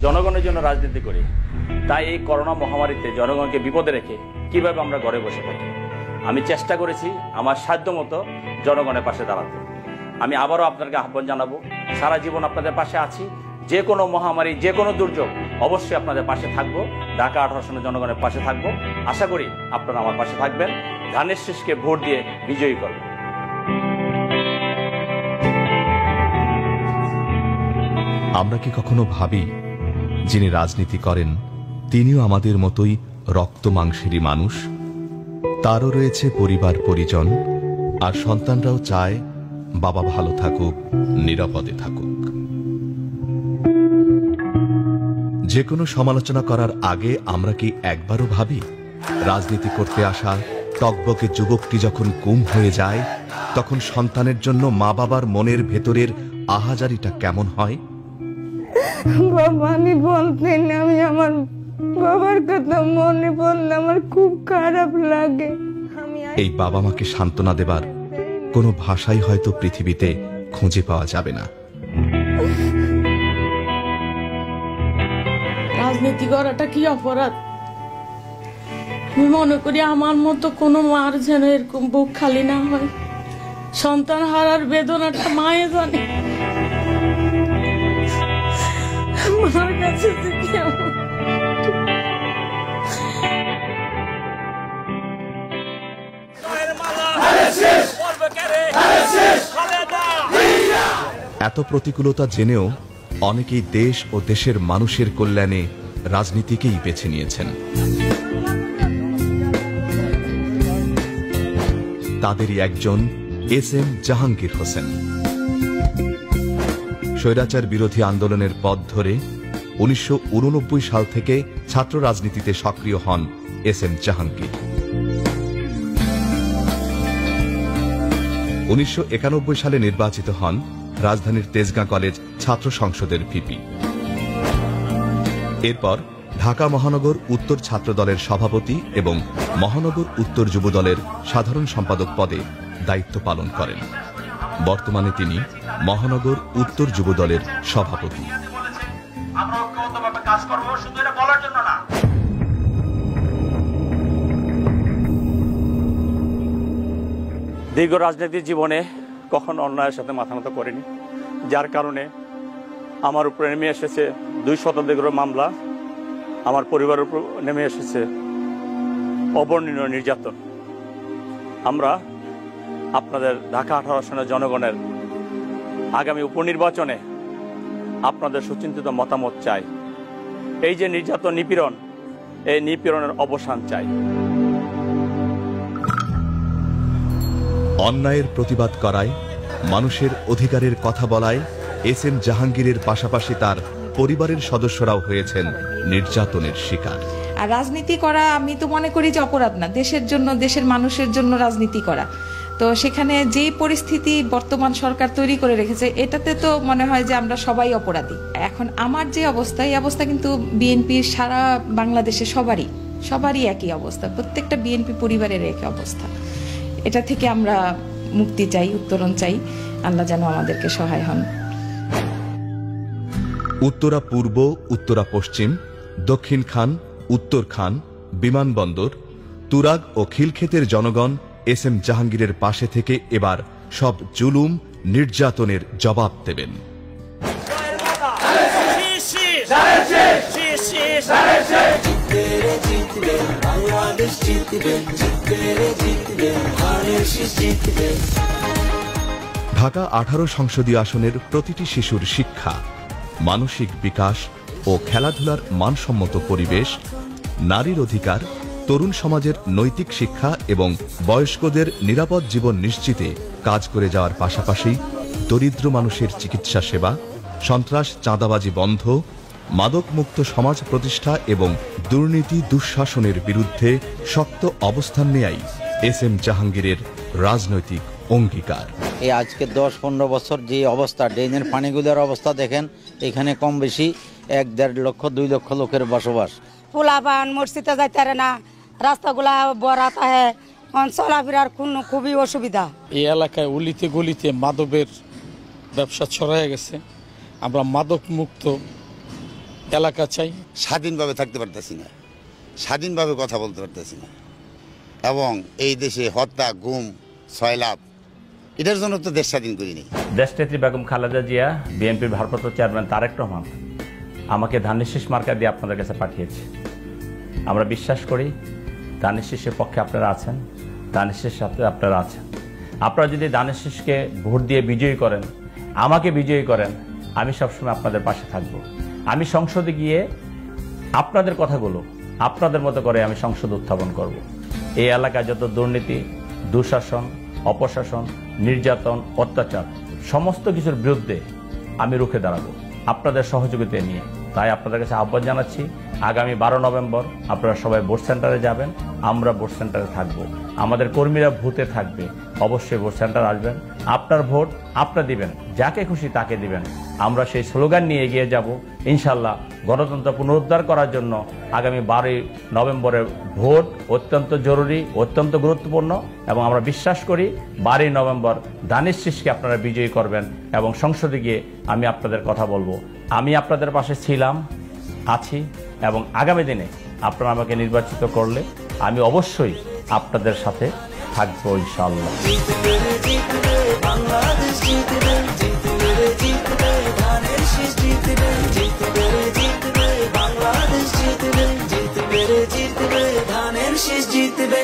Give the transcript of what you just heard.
জনগণের জন্য রাজনীতি করি, তাই এই করোনা মহামারীতে জনগণকে বিপদে রেখে কিভাবে আমরা ঘরে বসে থাকি। আমি চেষ্টা করেছি আমার সাধ্যমতো জনগণের পাশে দাঁড়াতে। আমি আবারও আপনাকে আহ্বান জানাবো, সারা জীবন আপনাদের পাশে আছি। যে কোনো মহামারী, যে কোনো দুর্যোগ, অবশ্যই আপনাদের পাশে থাকবো। ঢাকা 18 আসনের জনগণের পাশে থাকবো। আশা করি আপনারা আমার পাশে থাকবেন। ধানের শীষকে ভোট দিয়ে বিজয়ী করবেন। আমরা কি কখনো ভাবি যিনি রাজনীতি করেন তিনিও আমাদের মতোই রক্ত মাংসেরই মানুষ? তারও রয়েছে পরিবার পরিজন, আর সন্তানরাও চায় বাবা ভালো থাকুক, নিরাপদে থাকুক। যে কোনো সমালোচনা করার আগে আমরা কি একবারও ভাবি রাজনীতি করতে আসা টকবকে যুবকটি যখন গুম হয়ে যায় তখন সন্তানের জন্য মা বাবার মনের ভেতরের আহাজারিটা কেমন হয়? বাবা, আমি বলতে না, আমি আমার বাবার কথা মনে পড়লে আমার খুব খারাপ লাগে। এই বাবা মাকে সান্ত্বনা দেবার কোনো ভাষাই হয়তো পৃথিবীতে খুঁজে পাওয়া যাবে না। রাজনীতি করাটা কি অপরাধ? আমি মনে করি আমার মতো কোনো মার যেন এরকম বুক খালি না হয়। সন্তান হারার বেদনাটা মায়ে জানে। মার কাছে এত প্রতিকূলতা জেনেও অনেকেই দেশ ও দেশের মানুষের কল্যাণে রাজনীতিকেই বেছে নিয়েছেন। তাদেরই একজন এস.এম. জাহাঙ্গীর হোসেন। স্বৈরাচার বিরোধী আন্দোলনের পথ ধরে 1989 সাল থেকে ছাত্র রাজনীতিতে সক্রিয় হন এস.এম. জাহাঙ্গীর। 1991 সালে নির্বাচিত হন রাজধানীর তেজগাঁ কলেজ ছাত্র সংসদের ভিপি। এরপর ঢাকা মহানগর উত্তর ছাত্র দলের সভাপতি এবং মহানগর উত্তর যুব দলের সাধারণ সম্পাদক পদে দায়িত্ব পালন করেন। বর্তমানে তিনি মহানগর উত্তর যুব দলের সভাপতি। দীর্ঘ রাজনৈতিক জীবনে কখনো অন্যায়ের সাথে মাথা নত করেনি, যার কারণে আমার উপরে নেমে এসেছে 2 শতাধিকেরও মামলা। আমার পরিবারের উপর নেমে এসেছে অবর্ণনীয় নির্যাতন। আমরা আপনাদের ঢাকা 18 আসনের জনগণের আগামী উপনির্বাচনে আপনাদের সুচিন্তিত মতামত চাই। এই যে নির্যাতন, নিপীড়ন, এই নিপীড়নের অবসান চাই। অন্যায়ের প্রতিবাদ করায়, মানুষের অধিকারের কথা বলায় এস.এম. জাহাঙ্গীরের পাশাপাশি তার পরিবারের সদস্যরাও হয়েছেন নির্যাতনের শিকার। আর রাজনীতি করা আমি তো মনে করি যে অপরাধ না, দেশের জন্য, দেশের মানুষের জন্য রাজনীতি করা। তো সেখানে যে পরিস্থিতি বর্তমান সরকার তৈরি করে রেখেছে, এটাতে তো মনে হয় যে আমরা সবাই অপরাধী। এখন আমার যে অবস্থা, এই অবস্থা কিন্তু বিএনপির সারা বাংলাদেশে সবারই একই অবস্থা, প্রত্যেকটা বিএনপি পরিবারের একই অবস্থা। এটা থেকে আমরা মুক্তি চাই, উত্তরণ চাই। আল্লাহ যেন আমাদেরকে সহায় হন। উত্তরা পূর্ব, উত্তরা পশ্চিম, দক্ষিণ খান, উত্তর খান, বিমানবন্দর, তুরাগ ও খিলক্ষেতের জনগণ এস.এম. জাহাঙ্গীরের পাশে থেকে এবার সব জুলুম, নির্যাতনের জবাব দেবেন। ঢাকা 18 সংসদীয় আসনের প্রতিটি শিশুর শিক্ষা, মানসিক বিকাশ ও খেলাধুলার মানসম্মত পরিবেশ, নারীর অধিকার, তরুণ সমাজের নৈতিক শিক্ষা এবং বয়স্কদের নিরাপদ জীবন নিশ্চিতে কাজ করে যাওয়ার পাশাপাশি দরিদ্র মানুষের চিকিৎসা সেবা, সন্ত্রাস চাঁদাবাজি বন্ধ, মাদকমুক্ত সমাজ প্রতিষ্ঠা এবং দুর্নীতি দুঃশাসনের বিরুদ্ধে শক্ত অবস্থান নেয়াই এস.এম. জাহাঙ্গীরের রাজনৈতিক অঙ্গীকার। এই আজকে 10-15 বছর যে অবস্থা, ড্রেনের পানিগুলোর অবস্থা দেখেন, এখানে কম বেশি 1-1.5 লক্ষ 2 লক্ষ লোকের বসবাস। পোলাপান মসজিদে যাইতে পারে না, রাস্তাগুলা বরাত আহে, চলাফেরার খুবই অসুবিধা। এই এলাকায় অলিতে গলিতে মাদকের ব্যবসা ছড়ায় গেছে। আমরা মাদক মুক্ত এলাকা চাই। স্বাধীনভাবে থাকতে পারতেছি না, স্বাধীনভাবে কথা বলতে পারতেছি না, এবং এই দেশে হত্যা, গুম, সয়লাভ, এটার জন্য তো দেশ স্বাধীন করিনি। দেশনেত্রী বেগম খালেদা জিয়া, বিএনপির ভারপ্রাপ্ত চেয়ারম্যান তারেক রহমান আমাকে ধানের শীষ মার্কা দিয়ে আপনাদের কাছে পাঠিয়েছে। আমরা বিশ্বাস করি ধানের শীষের পক্ষে আপনারা আছেন, ধানের শীষের সাথে আপনারা আছেন। আপনারা যদি ধানের শীষকে ভোট দিয়ে বিজয়ী করেন, আমাকে বিজয়ী করেন, আমি সবসময় আপনাদের পাশে থাকব। আমি সংসদে গিয়ে আপনাদের কথাগুলো আপনাদের মতো করে আমি সংসদে উত্থাপন করব। এই এলাকায় যত দুর্নীতি, দুঃশাসন, অপশাসন, নির্যাতন, অত্যাচার, সমস্ত কিছুর বিরুদ্ধে আমি রুখে দাঁড়াবো আপনাদের সহযোগিতা নিয়ে। তাই আপনাদের কাছে আহ্বান জানাচ্ছি, আগামী 12 নভেম্বর আপনারা সবাই ভোট সেন্টারে যাবেন, আমরা ভোট সেন্টারে থাকব, আমাদের কর্মীরা ভূতে থাকবে। অবশ্যই ভোট সেন্টার আসবেন, আপনার ভোট আপনারা দিবেন, যাকে খুশি তাকে দিবেন। আমরা সেই স্লোগান নিয়ে এগিয়ে যাব ইনশাল্লাহ। গণতন্ত্র পুনরুদ্ধার করার জন্য আগামী 12 নভেম্বরের ভোট অত্যন্ত জরুরি, অত্যন্ত গুরুত্বপূর্ণ, এবং আমরা বিশ্বাস করি 12 নভেম্বর ধানের শীষকে আপনারা বিজয়ী করবেন এবং সংসদে গিয়ে আমি আপনাদের কথা বলবো। আমি আপনাদের পাশে ছিলাম, আছি, এবং আগামী দিনে আপনারা আমাকে নির্বাচিত করলে আমি অবশ্যই আপনাদের সাথে থাকবো ইনশাআল্লাহ। বাংলাদেশ জিতবে, জিতবে রে জিতবে, ধানের শীষ জিতবে, জিতবে রে জিতবে, বাংলাদেশ জিতবে, জিতবে রে জিতবে, ধানের শীষ জিতবে।